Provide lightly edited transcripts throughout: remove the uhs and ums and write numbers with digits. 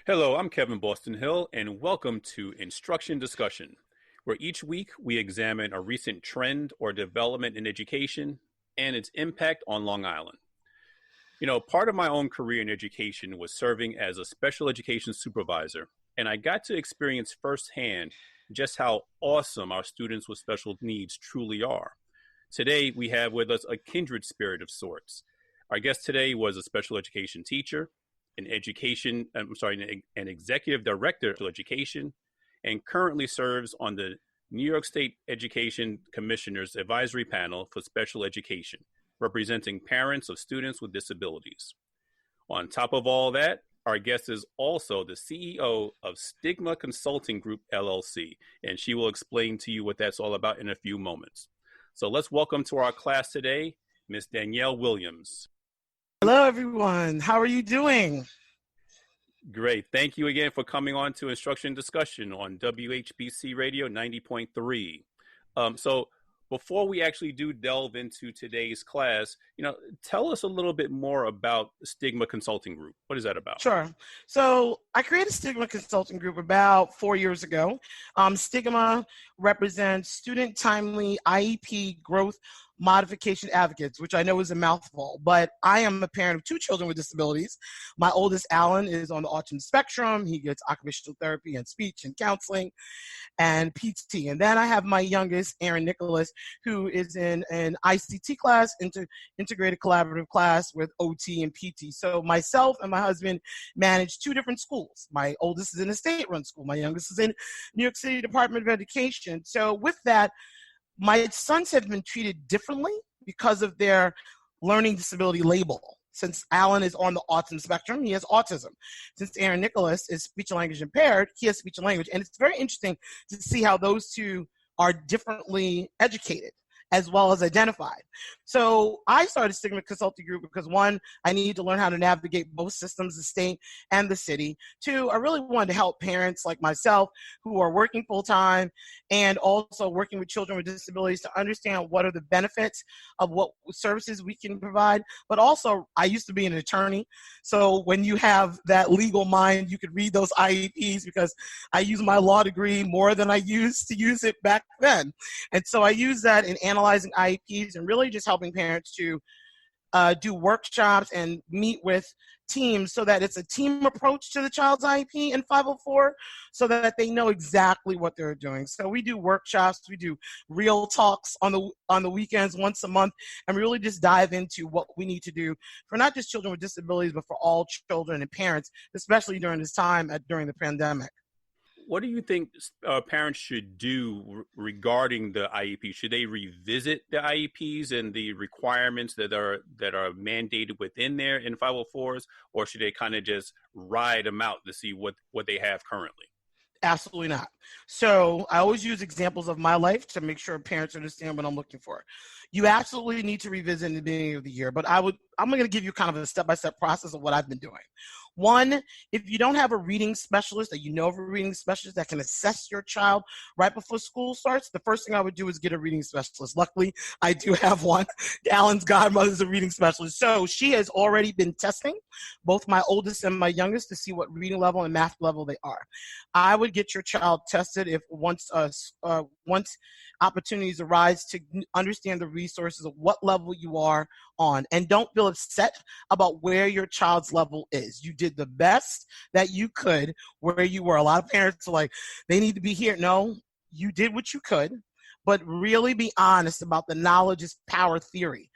Hello, I'm Kevin Boston Hill, and welcome to Instruction Discussion, where each week we examine a recent trend or development in education and its impact on Long Island. Part of my own career in education was serving as a special education supervisor, and I got to experience firsthand just how awesome our students with special needs truly are. Today, we have with us a kindred spirit of sorts. Our guest today was a special education teacher, an executive director of education, and currently serves on the New York State Education Commissioner's Advisory Panel for Special Education, representing parents of students with disabilities. On top of all that, our guest is also the CEO of STIGMA Consulting Group, LLC, and she will explain to you what that's all about in a few moments. So let's welcome to our class today, Ms. Danielle Williams. Hello, everyone. How are you doing? Great. Thank you again for coming on to Instruction Discussion on WHPC Radio 90.3. So before we actually do delve into today's class, tell us a little bit more about STIGMA Consulting Group. What is that about? Sure. So I created STIGMA Consulting Group about 4 years ago. STIGMA represents Student Timely IEP Growth Modification Advocates, which I know is a mouthful, but I am a parent of 2 children with disabilities. My oldest, Alan, is on the autism spectrum. He gets occupational therapy and speech and counseling and PT. And then I have my youngest, Aaron Nicholas, who is in an ICT class, integrated collaborative class with OT and PT. So myself and my husband manage 2 different schools. My oldest is in a state-run school. My youngest is in New York City Department of Education. So with that, my sons have been treated differently because of their learning disability label. Since Alan is on the autism spectrum, he has autism. Since Aaron Nicholas is speech and language impaired, he has speech and language. And it's very interesting to see how those 2 are differently educated as well as identified. So I started STIGMA Consulting Group because 1, I needed to learn how to navigate both systems, the state and the city. 2, I really wanted to help parents like myself who are working full-time and also working with children with disabilities to understand what are the benefits of what services we can provide. But also, I used to be an attorney. So when you have that legal mind, you could read those IEPs because I use my law degree more than I used to use it back then. And so I use that in analyzing IEPs and really just helping parents to do workshops and meet with teams so that it's a team approach to the child's IEP in 504 so that they know exactly what they're doing. So we do workshops, we do real talks on the weekends once a month, and we really just dive into what we need to do for not just children with disabilities, but for all children and parents, especially during this time during the pandemic. What do you think parents should do regarding the IEP? Should they revisit the IEPs and the requirements that are mandated within there in 504s, or should they kind of just ride them out to see what they have currently? Absolutely not. So I always use examples of my life to make sure parents understand what I'm looking for. You absolutely need to revisit in the beginning of the year, but I'm going to give you kind of a step-by-step process of what I've been doing. 1, if you don't have a reading specialist, that you know of a reading specialist that can assess your child right before school starts, the first thing I would do is get a reading specialist. Luckily, I do have one. Alan's godmother is a reading specialist. So she has already been testing both my oldest and my youngest to see what reading level and math level they are. I would get your child tested if once opportunities arise to understand the resources of what level you are on, and don't feel upset about where your child's level is. You did the best that you could where you were. A lot of parents are like, they need to be here. No, you did what you could, but really be honest about the knowledge is power theory.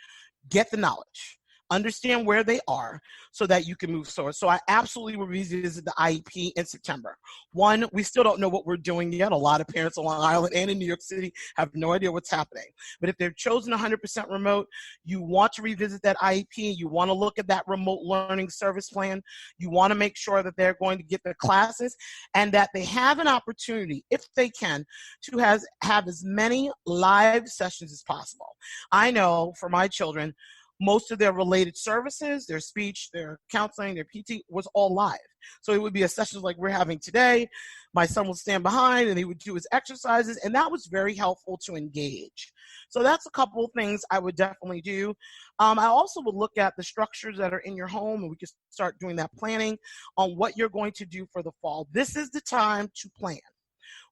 Get the knowledge. Understand where they are so that you can move forward. So I absolutely will revisit the IEP in September. 1, we still don't know what we're doing yet. A lot of parents on Long Island and in New York City have no idea what's happening. But if they've chosen 100% remote, you want to revisit that IEP. You want to look at that remote learning service plan. You want to make sure that they're going to get their classes and that they have an opportunity, if they can, to have as many live sessions as possible. I know for my children, most of their related services, their speech, their counseling, their PT was all live. So it would be a session like we're having today. My son would stand behind and he would do his exercises, and that was very helpful to engage. So that's a couple of things I would definitely do. I also would look at the structures that are in your home, and we can start doing that planning on what you're going to do for the fall. This is the time to plan.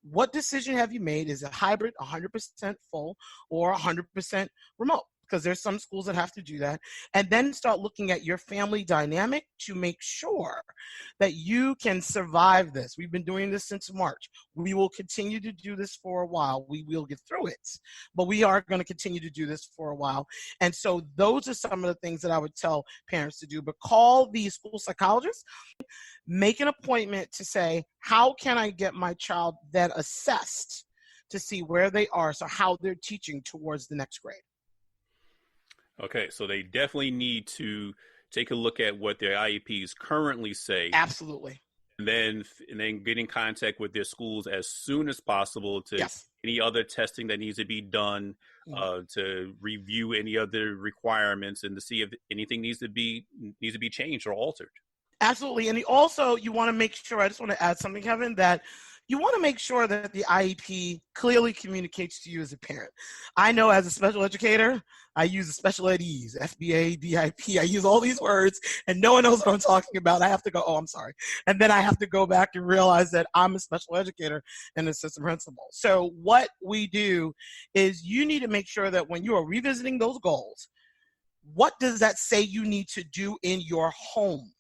What decision have you made? Is it hybrid, 100% full, or 100% remote? Because there's some schools that have to do that. And then start looking at your family dynamic to make sure that you can survive this. We've been doing this since March. We will continue to do this for a while. We will get through it, but we are going to continue to do this for a while. And so those are some of the things that I would tell parents to do. But call the school psychologist, make an appointment to say, how can I get my child then assessed to see where they are, so how they're teaching towards the next grade. Okay, so they definitely need to take a look at what their IEPs currently say. Absolutely. And then get in contact with their schools as soon as possible to any other testing that needs to be done, to review any other requirements and to see if anything needs to be changed or altered. Absolutely. And also you want to make sure, I just want to add something, Kevin, that you want to make sure that the IEP clearly communicates to you as a parent. I know as a special educator, I use the special ed's, FBA, BIP. I use all these words and no one knows what I'm talking about. I have to go, oh, I'm sorry. And then I have to go back and realize that I'm a special educator and an assistant principal. So what we do is you need to make sure that when you are revisiting those goals, what does that say you need to do in your home?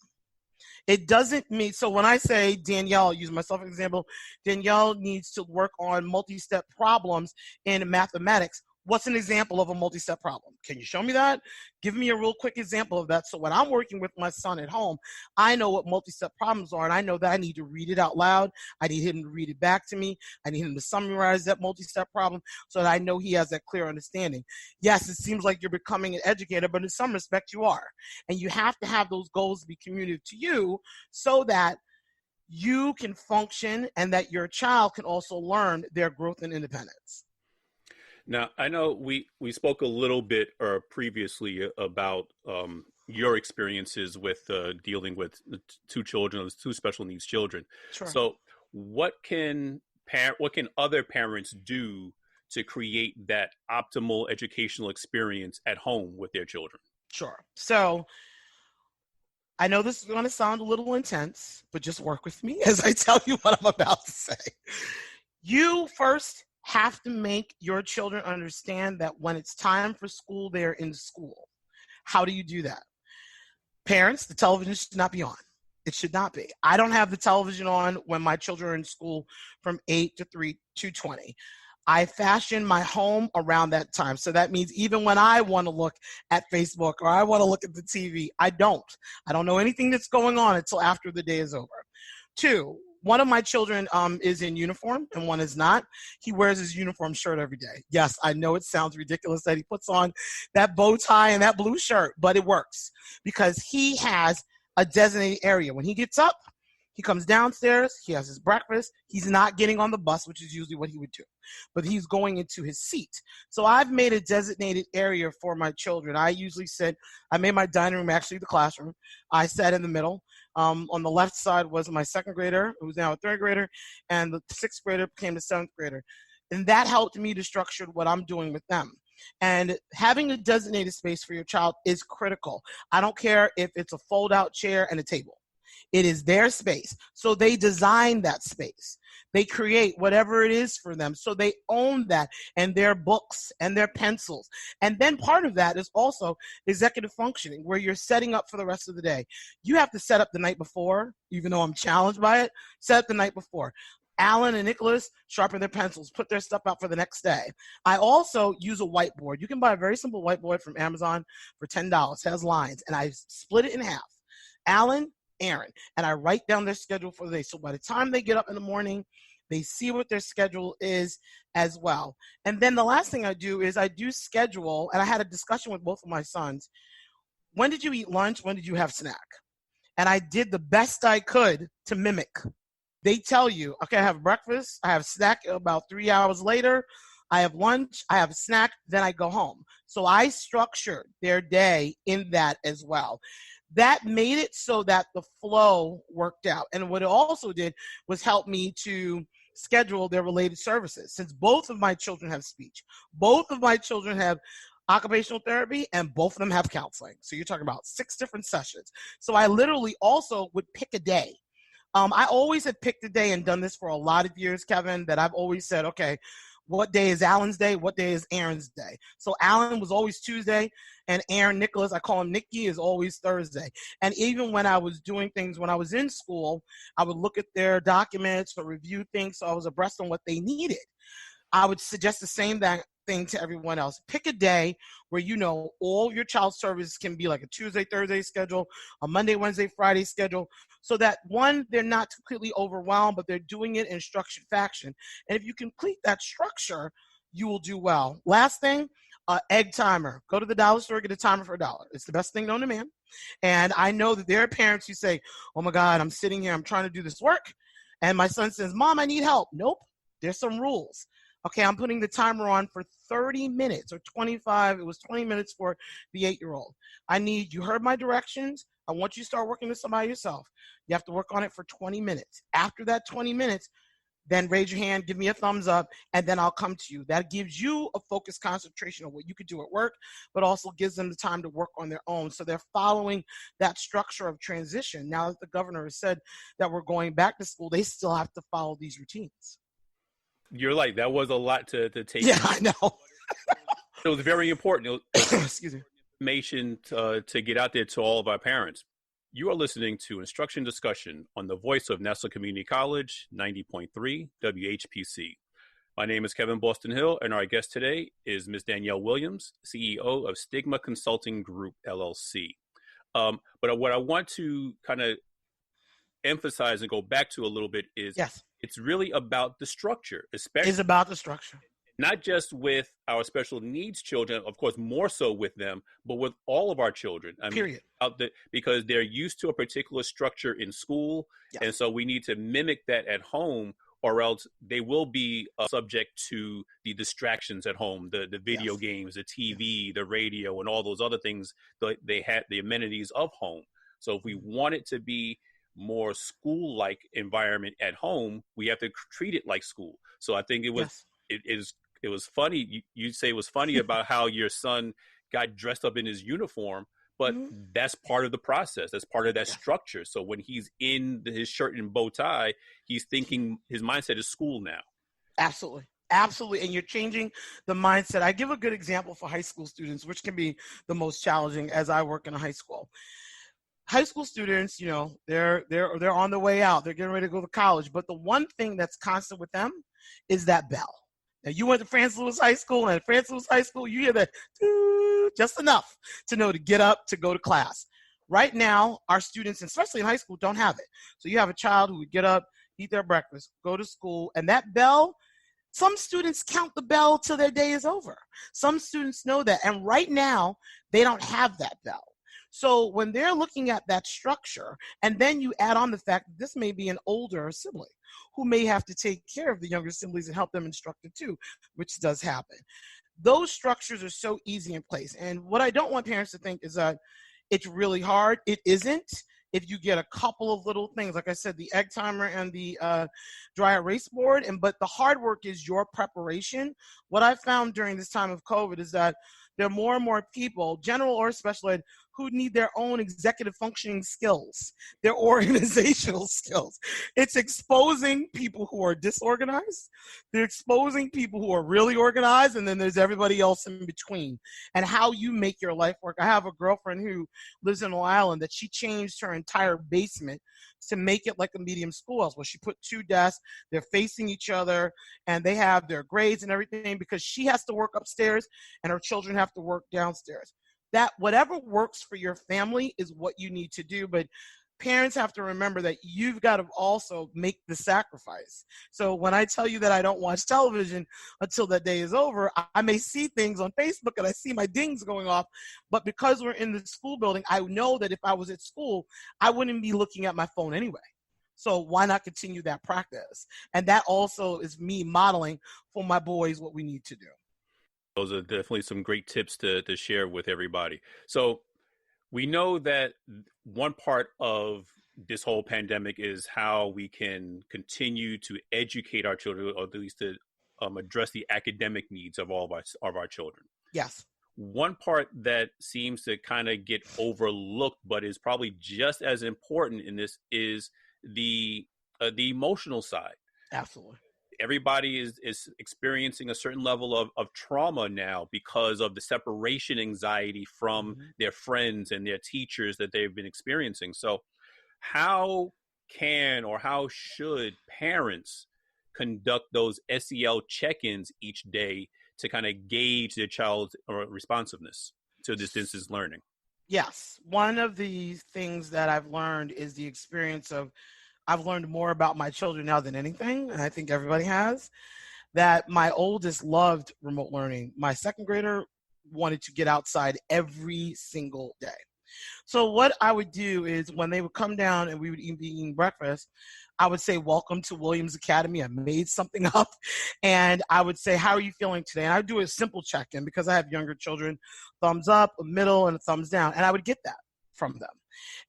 It doesn't mean, so when I say Danielle, I'll use myself as an example, Danielle needs to work on multi-step problems in mathematics. What's an example of a multi-step problem? Can you show me that? Give me a real quick example of that. So when I'm working with my son at home, I know what multi-step problems are, and I know that I need to read it out loud. I need him to read it back to me. I need him to summarize that multi-step problem so that I know he has that clear understanding. Yes, it seems like you're becoming an educator, but in some respect you are. And you have to have those goals be communicated to you so that you can function and that your child can also learn their growth and independence. Now, I know we spoke a little bit previously about your experiences with dealing with two special needs children. Sure. So what can other parents do to create that optimal educational experience at home with their children? Sure. So I know this is going to sound a little intense, but just work with me as I tell you what I'm about to say. You first have to make your children understand that when it's time for school, they're in school. How do you do that? Parents, the television should not be on. It should not be. I don't have the television on when my children are in school from 8 to 2:20. I fashion my home around that time. So that means even when I want to look at Facebook or I want to look at the TV, I don't know anything that's going on until after the day is over. 2, one of my children is in uniform and one is not. He wears his uniform shirt every day. Yes, I know it sounds ridiculous that he puts on that bow tie and that blue shirt, but it works because he has a designated area. When he gets up, he comes downstairs, he has his breakfast. He's not getting on the bus, which is usually what he would do, but he's going into his seat. So I've made a designated area for my children. I made my dining room actually the classroom. I sat in the middle. On the left side was my second grader, who's now a third grader, and the sixth grader became the seventh grader. And that helped me to structure what I'm doing with them. And having a designated space for your child is critical. I don't care if it's a fold-out chair and a table. It is their space. So they design that space. They create whatever it is for them. So they own that and their books and their pencils. And then part of that is also executive functioning, where you're setting up for the rest of the day. You have to set up the night before, even though I'm challenged by it, set up the night before. Alan and Nicholas sharpen their pencils, put their stuff out for the next day. I also use a whiteboard. You can buy a very simple whiteboard from Amazon for $10. It has lines, and I split it in half. Alan, Aaron, and I write down their schedule for the day. So by the time they get up in the morning, they see what their schedule is as well. And then the last thing I do is I do schedule, and I had a discussion with both of my sons. When did you eat lunch? When did you have snack? And I did the best I could to mimic. They tell you, okay, I have breakfast, I have snack about 3 hours later, I have lunch, I have a snack, then I go home. So I structured their day in that as well. That made it so that the flow worked out. And what it also did was help me to schedule their related services. Since both of my children have speech, both of my children have occupational therapy, and both of them have counseling. So you're talking about 6 different sessions. So I literally also would pick a day. I always have picked a day and done this for a lot of years, Kevin, that I've always said, okay, what day is Alan's day? What day is Aaron's day? So Alan was always Tuesday, and Aaron Nicholas, I call him Nicky, is always Thursday. And even when I was doing things when I was in school, I would look at their documents or review things so I was abreast on what they needed. I would suggest the same thing to everyone else. Pick a day where you know all your child services can be like a Tuesday, Thursday schedule, a Monday, Wednesday, Friday schedule, so that one, they're not completely overwhelmed, but they're doing it in structured fashion. And if you complete that structure, you will do well. Last thing, egg timer. Go to the dollar store, get a timer for $1. It's the best thing known to man. And I know that there are parents who say, oh my God, I'm sitting here, I'm trying to do this work. And my son says, Mom, I need help. Nope, there's some rules. Okay, I'm putting the timer on for 30 minutes or 25. It was 20 minutes for the 8-year-old. You heard my directions. I want you to start working this by yourself. You have to work on it for 20 minutes. After that 20 minutes, then raise your hand, give me a thumbs up, and then I'll come to you. That gives you a focused concentration on what you could do at work, but also gives them the time to work on their own. So they're following that structure of transition. Now that the governor has said that we're going back to school, they still have to follow these routines. You're like, that was a lot to take. Yeah, I know. It was very important. Excuse me. Information to get out there to all of our parents. You are listening to Instruction Discussion on the voice of Nassau Community College, 90.3 WHPC. My name is Kevin Boston Hill, and our guest today is Ms. Danielle Williams, CEO of STIGMA Consulting Group, LLC. But what I want to kind of emphasize and go back to a little bit is yes. It's really about the structure, especially. It's about the structure. Not just with our special needs children, of course, more so with them, but with all of our children. Period. Because they're used to a particular structure in school. Yes. And so we need to mimic that at home, or else they will be subject to the distractions at home, the video yes. games, the TV, yes. the radio, and all those other things that they had, the amenities of home. So if we want it to be more school-like environment at home, we have to treat it like school. So I think it was yes. it was funny. You say it was funny about how your son got dressed up in his uniform, but mm-hmm. that's part of the process. That's part of that yes. structure. So when he's in his shirt and bow tie, he's thinking his mindset is school now. Absolutely. Absolutely. And you're changing the mindset. I give a good example for high school students, which can be the most challenging as I work in a high school. High school students, you know, they're on their way out. They're getting ready to go to college. But the one thing that's constant with them is that bell. Now, you went to Francis Lewis High School, and at Francis Lewis High School, you hear that just enough to know to get up to go to class. Right now, our students, especially in high school, don't have it. So you have a child who would get up, eat their breakfast, go to school, and that bell, some students count the bell till their day is over. Some students know that. And right now, they don't have that bell. So when they're looking at that structure, and then you add on the fact that this may be an older sibling who may have to take care of the younger siblings and help them instruct it too, which does happen. Those structures are so easy in place. And what I don't want parents to think is that it's really hard. It isn't. If you get a couple of little things, like I said, the egg timer and the dry erase board, but the hard work is your preparation. What I found during this time of COVID is that there are more and more people, general or special ed, who need their own executive functioning skills, their organizational skills. It's exposing people who are disorganized. They're exposing people who are really organized, and then there's everybody else in between, and how you make your life work. I have a girlfriend who lives in Long Island that she changed her entire basement to make it like a medium schoolhouse, where she put 2 desks, they're facing each other, and they have their grades and everything, because she has to work upstairs and her children have to work downstairs. That whatever works for your family is what you need to do, but parents have to remember that you've got to also make the sacrifice. So when I tell you that I don't watch television until that day is over, I may see things on Facebook and I see my dings going off, but because we're in the school building, I know that if I was at school, I wouldn't be looking at my phone anyway. So why not continue that practice? And that also is me modeling for my boys what we need to do. Those are definitely some great tips to share with everybody. So we know that one part of this whole pandemic is how we can continue to educate our children, or at least to address the academic needs of all of our children. Yes. One part that seems to kind of get overlooked, but is probably just as important in this, is the emotional side. Absolutely. Everybody is experiencing a certain level of trauma now because of the separation anxiety from their friends and their teachers that they've been experiencing. So how can or how should parents conduct those SEL check-ins each day to kind of gauge their child's responsiveness to this distance learning? Yes. One of the things that I've learned is the experience of, I've learned more about my children now than anything, and I think everybody has, that my oldest loved remote learning. My second grader wanted to get outside every single day. So what I would do is when they would come down and we would be eating breakfast, I would say, welcome to Williams Academy. I made something up. And I would say, how are you feeling today? And I would do a simple check-in because I have younger children, thumbs up, a middle, and a thumbs down. And I would get that from them.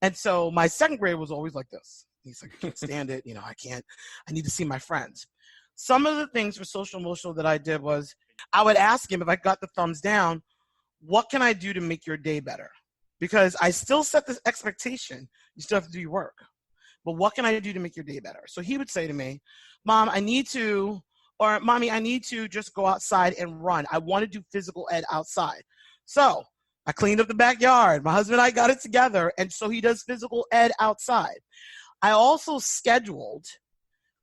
And so my second grader was always like this. He's like, I can't stand it. I need to see my friends. Some of the things for social emotional that I did was I would ask him if I got the thumbs down, what can I do to make your day better? Because I still set this expectation. You still have to do your work. But what can I do to make your day better? So he would say to me, Mom, I need to, or Mommy, I need to just go outside and run. I want to do physical ed outside. So I cleaned up the backyard. My husband and I got it together. And so he does physical ed outside. I also scheduled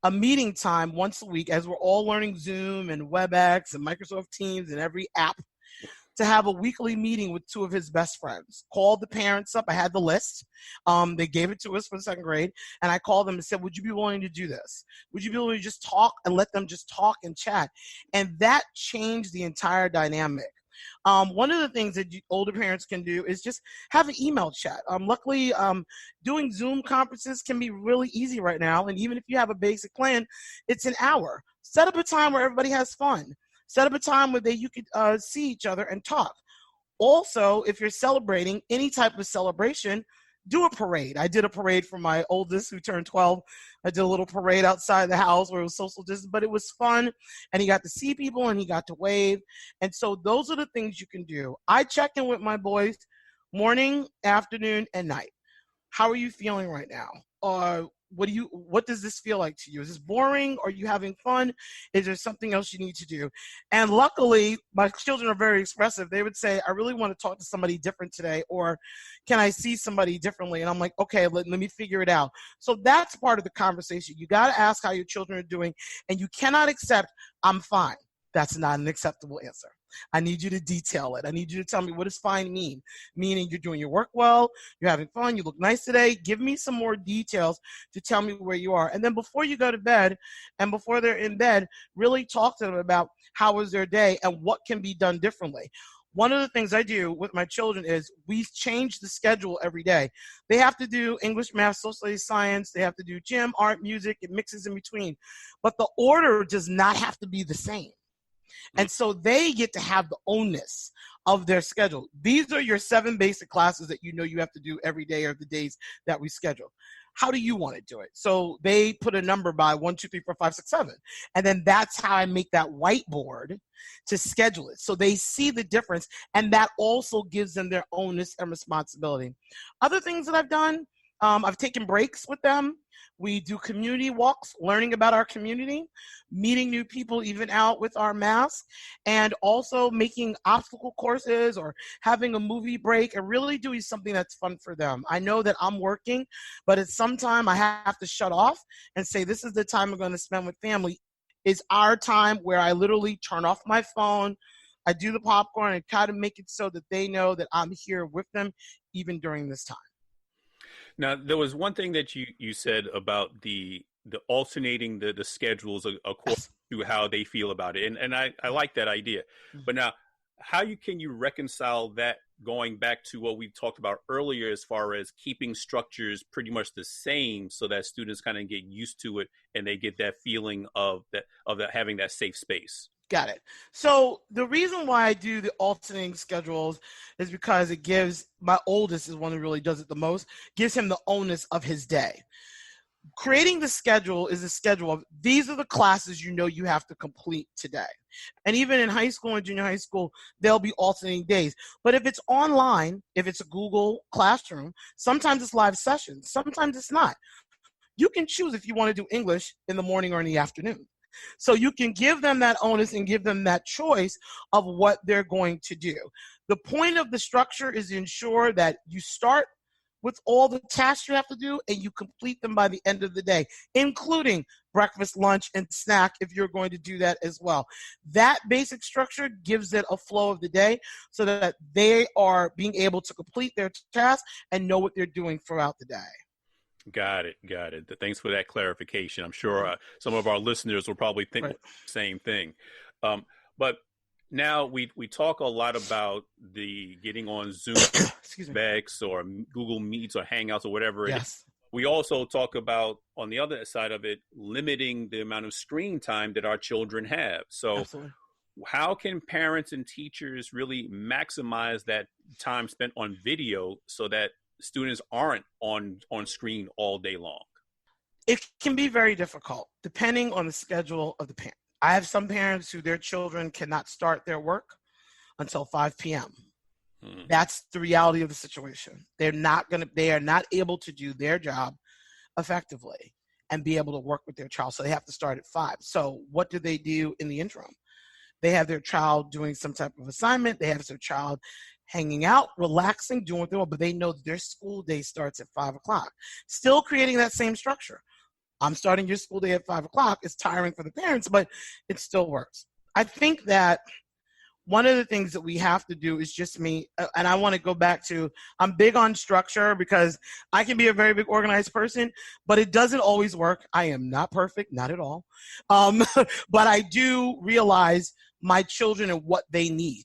a meeting time once a week as we're all learning Zoom and WebEx and Microsoft Teams and every app, to have a weekly meeting with two of his best friends. Called the parents up. I had the list. They gave it to us for the second grade. And I called them and said, would you be willing to do this? Would you be willing to just talk and let them just talk and chat? And that changed the entire dynamic. One of the things that older parents can do is just have an email chat. Luckily, doing Zoom conferences can be really easy right now. And even if you have a basic plan, it's an hour. Set up a time where everybody has fun. Set up a time where you could see each other and talk. Also, if you're celebrating any type of celebration, do a parade. I did a parade for my oldest who turned 12. I did a little parade outside the house where it was social distance, but it was fun. And he got to see people and he got to wave. And so those are the things you can do. I check in with my boys morning, afternoon, and night. How are you feeling right now? What does this feel like to you? Is this boring? Are you having fun? Is there something else you need to do? And luckily, my children are very expressive. They would say, I really want to talk to somebody different today, or can I see somebody differently? And I'm like, okay, let me figure it out. So that's part of the conversation. You got to ask how your children are doing, and you cannot accept, I'm fine. That's not an acceptable answer. I need you to detail it. I need you to tell me, what does fine mean? Meaning you're doing your work well, you're having fun, you look nice today. Give me some more details to tell me where you are. And then before you go to bed and before they're in bed, really talk to them about how was their day and what can be done differently. One of the things I do with my children is we change the schedule every day. They have to do English, math, social studies, science. They have to do gym, art, music. It mixes in between. But the order does not have to be the same. And so they get to have the onus of their schedule. These are your 7 basic classes that you have to do every day or the days that we schedule. How do you want to do it? So they put a number by 1, 2, 3, 4, 5, 6, 7. And then that's how I make that whiteboard to schedule it. So they see the difference, and that also gives them their onus and responsibility. Other things that I've done, I've taken breaks with them. We do community walks, learning about our community, meeting new people even out with our masks, and also making obstacle courses or having a movie break and really doing something that's fun for them. I know that I'm working, but at some time I have to shut off and say, this is the time I'm going to spend with family. It's our time where I literally turn off my phone, I do the popcorn, and try to make it so that they know that I'm here with them even during this time. Now, there was one thing that you said about the alternating the schedules according to how they feel about it. And I like that idea. But now, can you reconcile that, going back to what we talked about earlier as far as keeping structures pretty much the same so that students kind of get used to it and they get that feeling of that having that safe space? Got it. So the reason why I do the alternating schedules is because it gives my oldest is one who really does it the most, gives him the onus of his day. Creating the schedule is a schedule of these are the classes you have to complete today. And even in high school and junior high school, there'll be alternating days. But if it's online, if it's a Google Classroom, sometimes it's live sessions, sometimes it's not. You can choose if you want to do English in the morning or in the afternoon. So you can give them that onus and give them that choice of what they're going to do. The point of the structure is to ensure that you start with all the tasks you have to do and you complete them by the end of the day, including breakfast, lunch, and snack if you're going to do that as well. That basic structure gives it a flow of the day so that they are being able to complete their tasks and know what they're doing throughout the day. Got it. Thanks for that clarification. I'm sure some of our listeners will probably think the same thing. But now we talk a lot about the getting on Zoom, Bex or Google Meets or Hangouts or whatever it is. We also talk about, on the other side of it, limiting the amount of screen time that our children have. So absolutely. How can parents and teachers really maximize that time spent on video so that students aren't on screen all day long? It can be very difficult depending on the schedule of the parent. I have some parents who their children cannot start their work until 5 p.m. That's the reality of the situation. They are not able to do their job effectively and be able to work with their child. So they have to start at 5. So what do they do in the interim? They have their child doing some type of assignment. They have their child hanging out, relaxing, doing what they want, but they know that their school day starts at 5 o'clock. Still creating that same structure. I'm starting your school day at 5 o'clock. It's tiring for the parents, but it still works. I think that one of the things that we have to do is just and I want to go back to, I'm big on structure because I can be a very big organized person, but it doesn't always work. I am not perfect, not at all. But I do realize my children and what they need.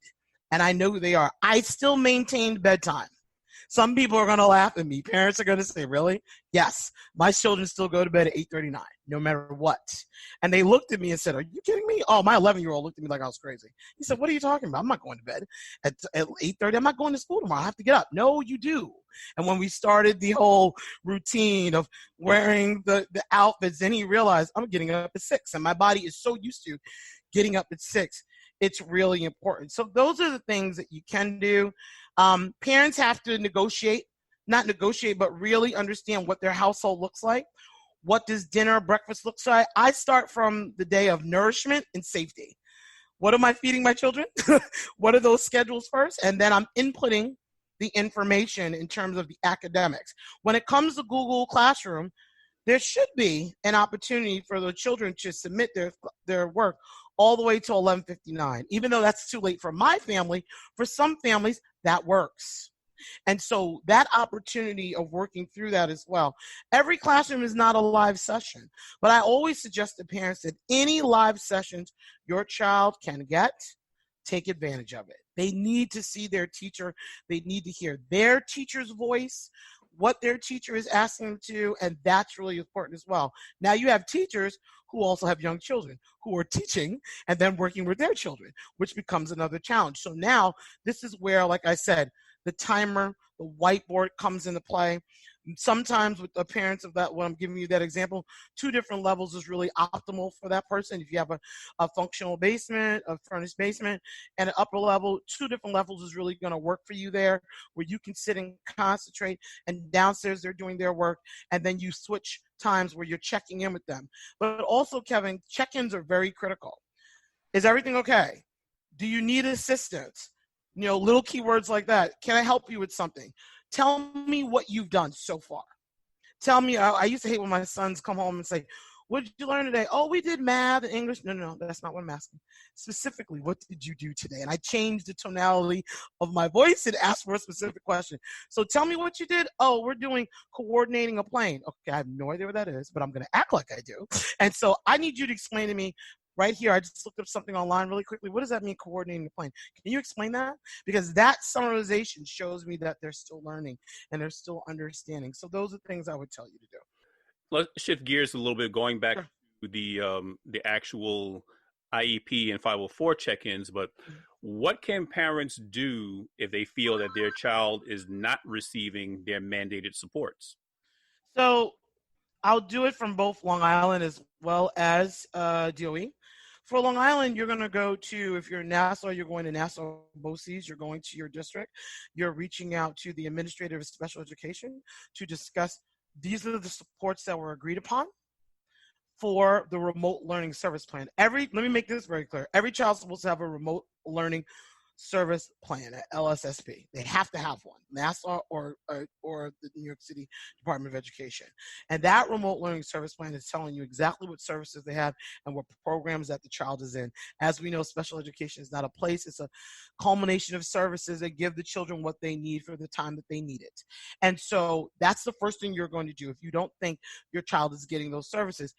And I know who they are. I still maintain bedtime. Some people are going to laugh at me. Parents are going to say, really? Yes, my children still go to bed at 8:39, no matter what. And they looked at me and said, are you kidding me? Oh, my 11-year-old looked at me like I was crazy. He said, what are you talking about? I'm not going to bed at 8:30. I'm not going to school tomorrow. I have to get up. No, you do. And when we started the whole routine of wearing the outfits, then he realized I'm getting up at 6. And my body is so used to getting up at 6. It's really important. So those are the things that you can do. Parents have to not negotiate, but really understand what their household looks like. What does dinner, breakfast look like? I start from the day of nourishment and safety. What am I feeding my children? What are those schedules first? And then I'm inputting the information in terms of the academics. When it comes to Google Classroom, there should be an opportunity for the children to submit their work all the way to 11:59. Even though that's too late for my family, for some families, that works. And so that opportunity of working through that as well. Every classroom is not a live session, but I always suggest to parents that any live sessions your child can get, take advantage of it. They need to see their teacher. They need to hear their teacher's voice, what their teacher is asking them to do, and that's really important as well. Now you have teachers who also have young children who are teaching and then working with their children, which becomes another challenge. So now this is where, like I said, the timer, the whiteboard comes into play. Sometimes with the parents of that, when I'm giving you that example, 2 different levels is really optimal for that person. If you have a functional basement, a furnished basement, and an upper level, 2 different levels is really going to work for you there, where you can sit and concentrate, and downstairs they're doing their work, and then you switch times where you're checking in with them. But also, Kevin, check-ins are very critical. Is everything okay? Do you need assistance? Little keywords like that. Can I help you with something? Tell me what you've done so far. Tell me, I used to hate when my sons come home and say, what did you learn today? Oh, we did math and English. No, that's not what I'm asking. Specifically, what did you do today? And I changed the tonality of my voice and asked for a specific question. So tell me what you did. Oh, we're doing coordinating a plane. Okay, I have no idea what that is, but I'm going to act like I do. And so I need you to explain to me right here, I just looked up something online really quickly. What does that mean, coordinating the plan? Can you explain that? Because that summarization shows me that they're still learning and they're still understanding. So those are things I would tell you to do. Let's shift gears a little bit, going back Sure. to the actual IEP and 504 check-ins. But what can parents do if they feel that their child is not receiving their mandated supports? So I'll do it from both Long Island as well as DOE. For Long Island, you're going to go to, if you're in Nassau, you're going to Nassau BOCES, you're going to your district, you're reaching out to the administrator of special education to discuss these are the supports that were agreed upon for the remote learning service plan. Let me make this very clear. Every child's supposed to have a remote learning service plan at LSSP. They have to have one, Nassau or the New York City Department of Education. And that remote learning service plan is telling you exactly what services they have and what programs that the child is in. As we know, special education is not a place, it's a culmination of services that give the children what they need for the time that they need it. And so that's the first thing you're going to do. If you don't think your child is getting those services,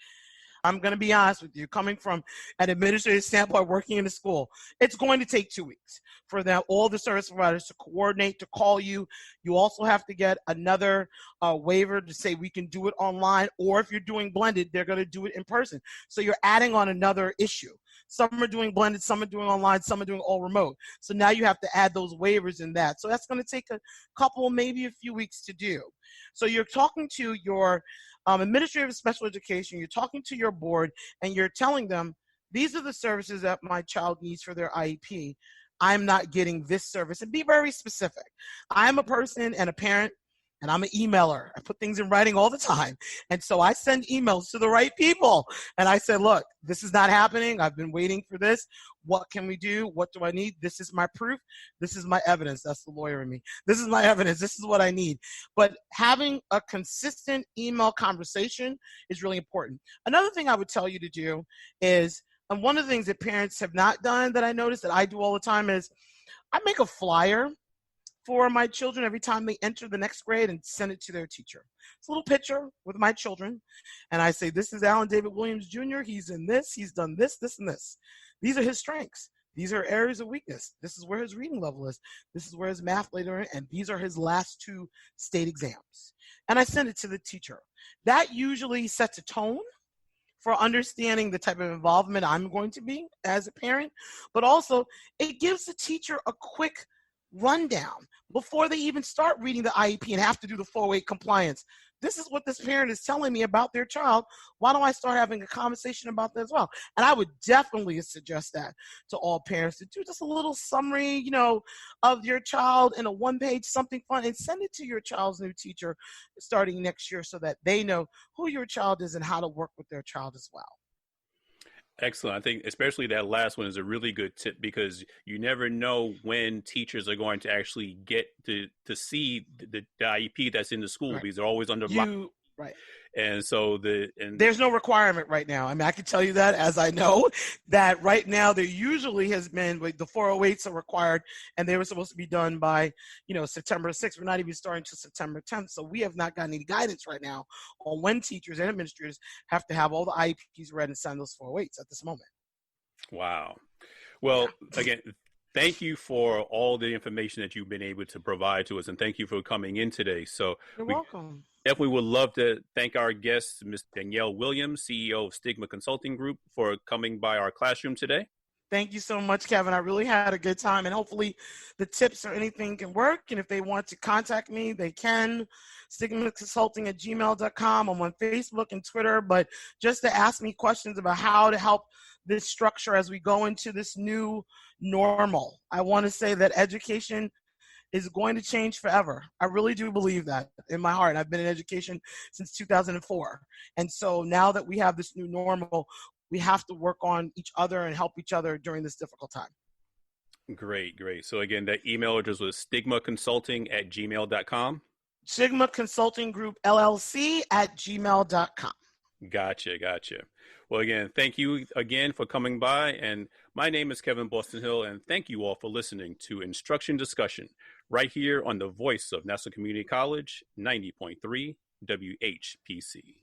I'm going to be honest with you, coming from an administrative standpoint, working in a school, it's going to take 2 weeks for them, all the service providers to coordinate, to call you. You also have to get another waiver to say we can do it online, or if you're doing blended, they're going to do it in person. So you're adding on another issue. Some are doing blended, some are doing online, some are doing all remote. So now you have to add those waivers in that. So that's going to take a couple, maybe a few weeks to do. So you're talking to your administrator of special education, you're talking to your board, and you're telling them, these are the services that my child needs for their IEP. I'm not getting this service. And be very specific. I'm a person and a parent, and I'm an emailer. I put things in writing all the time. And so I send emails to the right people. And I said, look, this is not happening. I've been waiting for this. What can we do? What do I need? This is my proof. This is my evidence. That's the lawyer in me. This is my evidence. This is what I need. But having a consistent email conversation is really important. Another thing I would tell you to do is, and one of the things that parents have not done that I notice that I do all the time is I make a flyer for my children every time they enter the next grade and send it to their teacher. It's a little picture with my children. And I say, this is Alan David Williams Jr. He's in this. He's done this, this, and this. These are his strengths. These are areas of weakness. This is where his reading level is. This is where his math later in. And these are his last 2 state exams. And I send it to the teacher. That usually sets a tone for understanding the type of involvement I'm going to be as a parent. But also, it gives the teacher a quick rundown before they even start reading the IEP and have to do the 408 compliance. This is what this parent is telling me about their child. Why don't I start having a conversation about that as well? And I would definitely suggest that to all parents, to do just a little summary, of your child in a 1-page something fun, and send it to your child's new teacher starting next year so that they know who your child is and how to work with their child as well. Excellent. I think especially that last one is a really good tip, because you never know when teachers are going to actually get to see the IEP that's in the school, right, because they're always under lock. Right. And so there's no requirement right now. I mean, I can tell you that, as I know that right now there usually has been, the 408s are required, and they were supposed to be done by, September 6th. We're not even starting to September 10th. So we have not gotten any guidance right now on when teachers and administrators have to have all the IEPs read and sign those 408s at this moment. Wow. Well, again, thank you for all the information that you've been able to provide to us, and thank you for coming in today. So you're welcome. Definitely would love to thank our guest, Ms. Danielle Williams, CEO of STIGMA Consulting Group, for coming by our classroom today. Thank you so much, Kevin. I really had a good time, and hopefully the tips or anything can work. And if they want to contact me, they can. STIGMAconsulting@gmail.com. I'm on Facebook and Twitter, but just to ask me questions about how to help this structure as we go into this new normal. I want to say that education is going to change forever. I really do believe that in my heart. I've been in education since 2004. And so now that we have this new normal, we have to work on each other and help each other during this difficult time. Great. So again, that email address was stigmaconsulting@gmail.com. STIGMA Consulting Group, LLC@gmail.com. Gotcha. Well, again, thank you again for coming by. And my name is Kevin Boston Hill, and thank you all for listening to Instruction Discussion right here on the voice of Nassau Community College, 90.3 WHPC.